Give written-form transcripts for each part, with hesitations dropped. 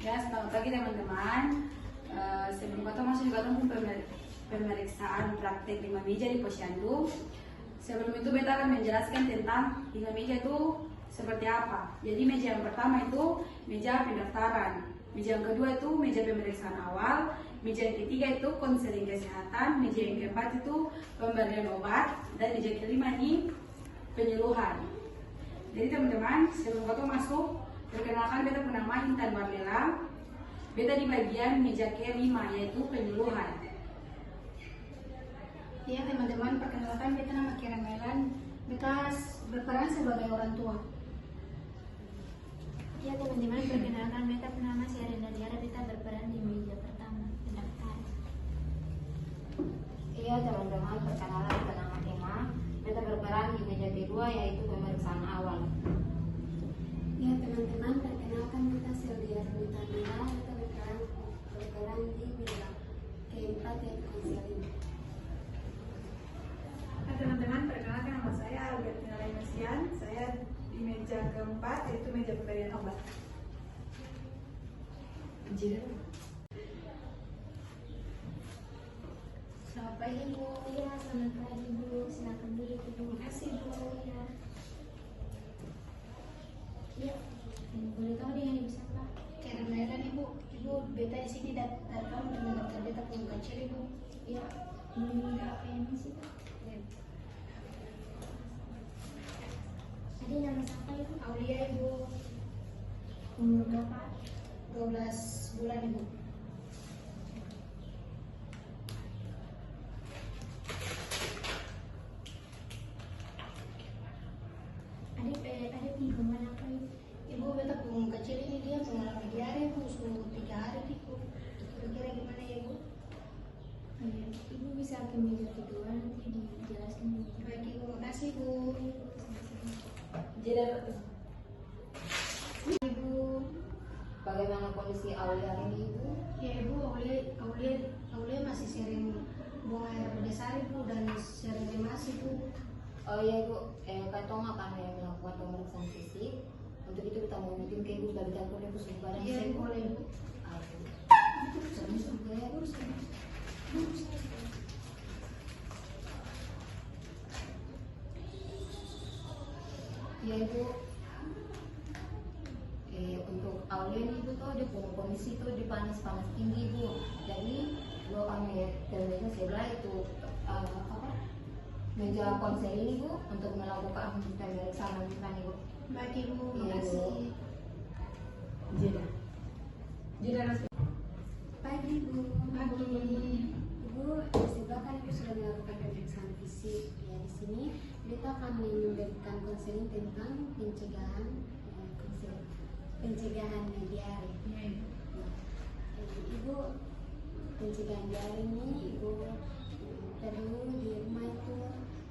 Ya, selamat pagi teman-teman. Sebelum kita masuk juga pemeriksaan praktek lima meja di posyandu. Sebelum itu beta akan menjelaskan tentang lima meja itu seperti apa. Jadi meja yang pertama itu meja pendaftaran, meja yang kedua itu meja pemeriksaan awal, meja yang ketiga itu konseling kesehatan, meja yang keempat itu pemberian obat, dan meja kelima ini penyuluhan. Jadi teman-teman, sebelum kita masuk, perkenalkan beta bernama Intan Marlela. Beta di bagian meja kelima yaitu penyuluhan. Ya teman-teman, perkenalkan beta nama Kira Melan. Beta berperan sebagai orang tua. Ya teman-teman, perkenalkan beta bernama Syarina Diara. Beta berperan di meja pertama pendaftaran. Iya teman-teman, perkenalan nama Emma. Beta berperan di meja kedua yaitu pemeriksaan awal. Ya teman-teman, perkenalkan beta Sylvia Rutanila. Beta berperan di meja keempat yaitu konseling. Teman-teman, perkenalkan nama saya Albertina Lainasian. Saya di meja keempat yaitu meja pemberian obat. Selamat pagi Bu. Ya, selamat pagi Bu. Silakan duduk. Terima kasih Bu. Ya. Ya, boleh tahu dengan Ibu siapa? Kira Melan Ibu. Ibu beta di sini datang dengan daftar beta belum kecil Ibu. Ya, ini apa yang masih Pak? Tadi nama siapa Ibu? Aulia Ibu, Umur berapa? 12 bulan Ibu. Adik lingkungan apa Ibu? Ibu beta belum kecil ini dia mengalami diare Ibu, sudah 3 hari Ibu. Kira-kira gimana ya Ibu? Ibu bisa ke meja kedua nanti dijelaskan Ibu. Baik Ibu, makasih Ibu. Ibu, Bagaimana kondisi Aulia hari ini Ibu? ya Ibu, Aulia masih sering buang air besar Ibu dan sering lemas Ibu. Oh iya Ibu, Katong akan melakukan pemeriksaan fisik. Untuk itu kita mau meeting ke Ibu sudah ditelepon Ibu sebadan Iya Ibu, boleh Ibu. Terus juga ya Bu. Ya Ibu, untuk Aulia ini Ibu tuh dia punya kondisi tuh di panas tinggi Ibu. Jadi lo ambil ternyata sebelah itu meja konseling Ibu untuk melakukan pemeriksaan lanjutan Ibu. Baik Ibu, Iya, makasih. Pagi Bu. Pagi. Ibu, di sebelah kan Ibu sudah melakukan pemeriksaan fisik. Ya, di sini kita akan memberikan konseling tentang pencegahan diare. Ibu, pencegahan diare ini Ibu perlu di rumah itu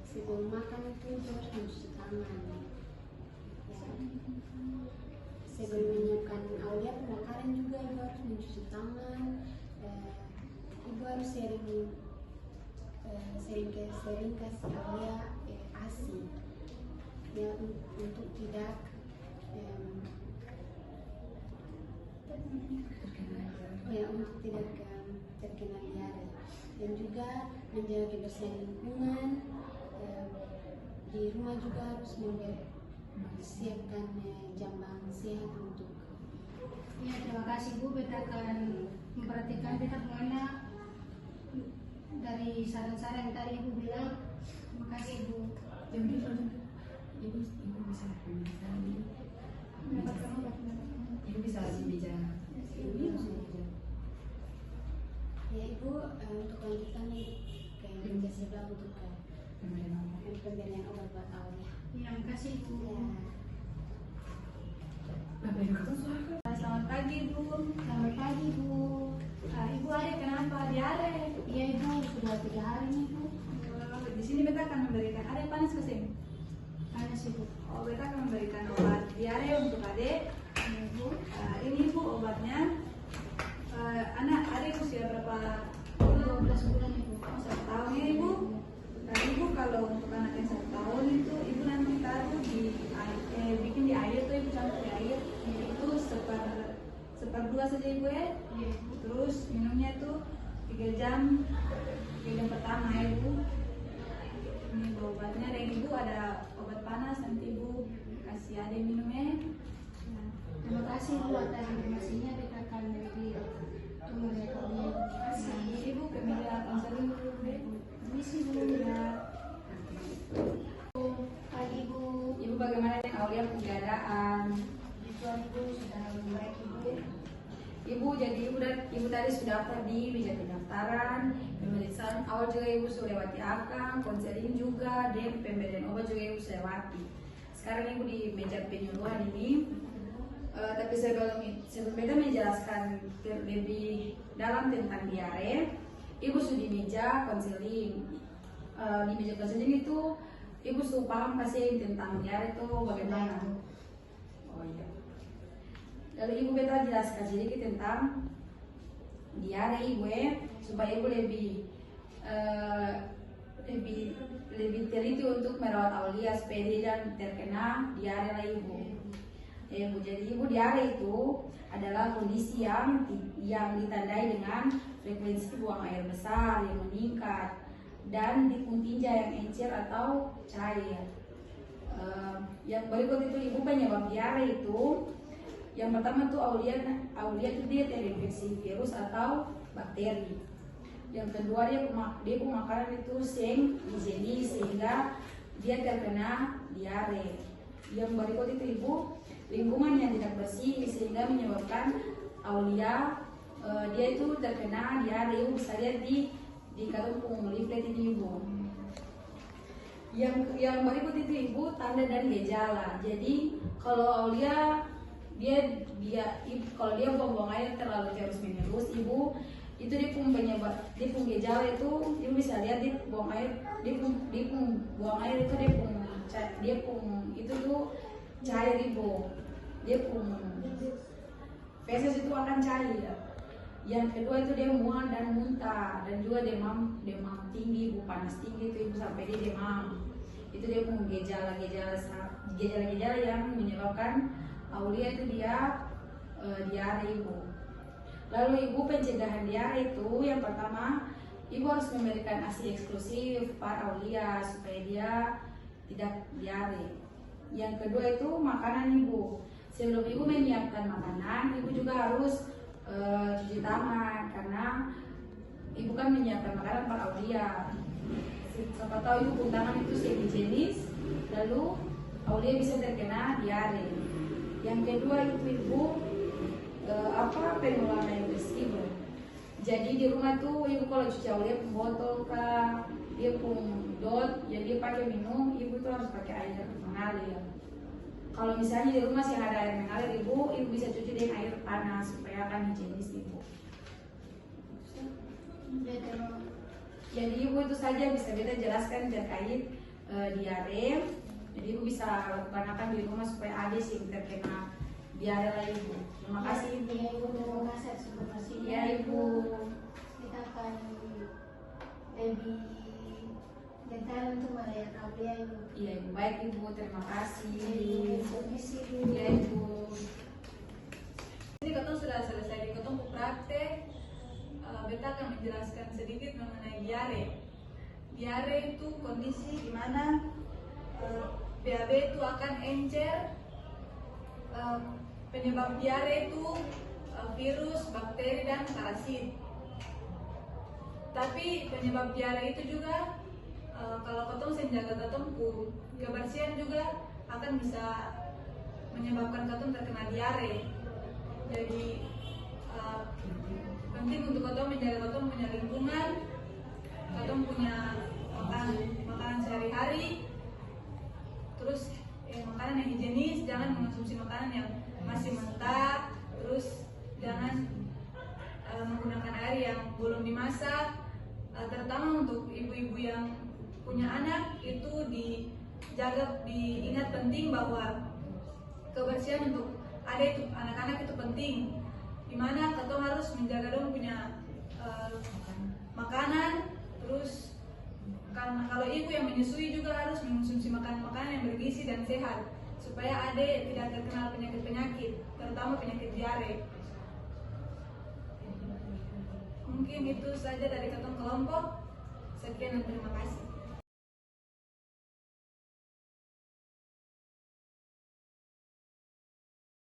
sebelum makan itu Ibu harus mencuci tangan. Ya. Sebelum menyiapkan Aulia pembakaran juga Ibu harus mencuci tangan. Ibu harus sering kasih Aulia ASI ya, untuk tidak terkena diare, dan juga menjaga kebersihan lingkungan. Di rumah juga harus mempersiapkan jam sehat untuk. Ya, terima kasih Bu. Beta akan memperhatikan beta pengguna dari saran-saran yang tadi Ibu bilang. Terima kasih Bu. Ibu bisa pemeriksaan ini. Ibu bisa di meja. Ya Ibu, untuk lanjutan ke meja sebelah untuk pemberian obat buat Aulia. Ya, terima kasih Bu. Selamat pagi Bu. Selamat pagi Bu. Ibu ada kenapa diare? Iya Ibu, sudah 3 hari nih Bu. Di sini beta akan memberikan ada panas kesini. Panas Ibu. Oh, beta akan memberikan obat diare untuk adik. Iya Bu. Ini Bu obatnya. Anak adik usia berapa? 12 bulan Ibu. 1 tahun ya Ibu. Dan Ibu kalau untuk anak yang 1 tahun itu Ibu nanti taruh bikin di air tuh Ibu campur di air. Itu 1/2 saja ibu ya. Terus minumnya tuh 3 jam pertama ya ibu. Ini obatnya, dan ibu ada obat panas, nanti ibu kasih ade minumnya. Terima kasih Bu atas informasinya, kita akan lebih tunggu rekodnya. Ibu ke meja konseling dulu deh. Permisi Bu. Pagi Bu. Ibu bagaimana dengan Aulia keadaan? Tuan Ibu sudah membaik Ibu. Ibu jadi ibu tadi sudah daftar di meja pendaftaran, pemeriksaan awal juga ibu sudah lewati akang, konseling juga, dan pemberian obat juga ibu sudah lewati. Sekarang ibu di meja penyuluhan ini, tapi sebelum kita menjelaskan lebih dalam tentang diare, ibu sudah di meja konseling. Di meja konseling itu ibu sudah paham kasih tentang diare itu bagaimana? Oh iya. Lalu ibu beta jelaskan sedikit tentang diare ibu supaya ibu lebih teliti untuk merawat Aulia supaya dia jangan terkena diare lah ibu. Jadi ibu diare itu adalah kondisi yang ditandai dengan frekuensi buang air besar yang meningkat dan dikung tinja yang encer atau cair. Yang berikut itu ibu penyebab diare itu. Yang pertama tuh Aulia itu dia terinfeksi virus atau bakteri. Yang kedua dia makanan itu higienis sehingga dia terkena diare. Yang berikut itu ibu lingkungan yang tidak bersih sehingga menyebabkan Aulia dia itu terkena diare. Ibu bisa lihat di karung leaflet ini ibu. Yang berikut itu ibu tanda dan gejala. Jadi kalau Aulia kalau dia buang air terlalu terus menerus ibu, itu dia pun gejala itu ibu bisa lihat dia buang air buang air itu dia pun itu tuh cair ibu, dia pun feses itu akan cair. Yang kedua itu dia mual dan muntah dan juga demam tinggi ibu, panas tinggi itu ibu sampai dia demam. Itu dia pun gejala yang menyebabkan Aulia itu dia diare ibu. Lalu ibu pencegahan diare itu yang pertama ibu harus memberikan ASI eksklusif para Aulia supaya dia tidak diare. Yang kedua itu makanan ibu. Sebelum ibu menyiapkan makanan, ibu juga harus cuci tangan karena ibu kan menyiapkan makanan para Aulia. Siapa tahu ibu pun tangan itu higienis, lalu Aulia bisa terkena diare. Yang kedua itu ibu pengelolaan air bersih ibu. Jadi di rumah tuh ibu kalau cuci Aulia pun botol kah, dia pun dot, jadi dia pakai minum, ibu tuh harus pakai air mengalir. Kalau misalnya di rumah sih ada air mengalir ibu bisa cuci dengan air panas supaya akan higienis ibu. Jadi ibu itu saja bisa kita jelaskan terkait diare. Jadi ibu bisa lakukan di rumah supaya ada sih terkena diare lah ibu. Terima kasih ibu. Ya ibu, terima kasih atas informasinya. Ya ibu. Kita akan lebih detail untuk melihat Aulia ibu. Iya ibu, baik ibu, terima kasih. Permisi ibu. Ya ibu. Jadi kita sudah selesai di ketemu praktek. Beta akan menjelaskan sedikit mengenai diare. Diare itu kondisi di mana BAB itu akan encer. Penyebab diare itu virus, bakteri, dan parasit. Tapi penyebab diare itu juga kalau ketong senjaga ketong kebersihan juga akan bisa menyebabkan ketong terkena diare. Jadi penting untuk ketong menjaga ketong punya lingkungan, ketong punya makanan sehari-hari, terus makanan yang higienis, jangan mengonsumsi makanan yang masih mentah, terus jangan menggunakan air yang belum dimasak. Terutama untuk ibu-ibu yang punya anak itu diingat penting bahwa kebersihan untuk anak-anak itu penting, dimana kita harus menjaga dong punya makanan. Terus karena kalau ibu yang menyusui juga harus mengonsumsi makanan yang bergizi dan sehat supaya adik tidak terkena penyakit-penyakit, terutama penyakit diare. Mungkin itu saja dari ketong kelompok. Sekian dan terima kasih.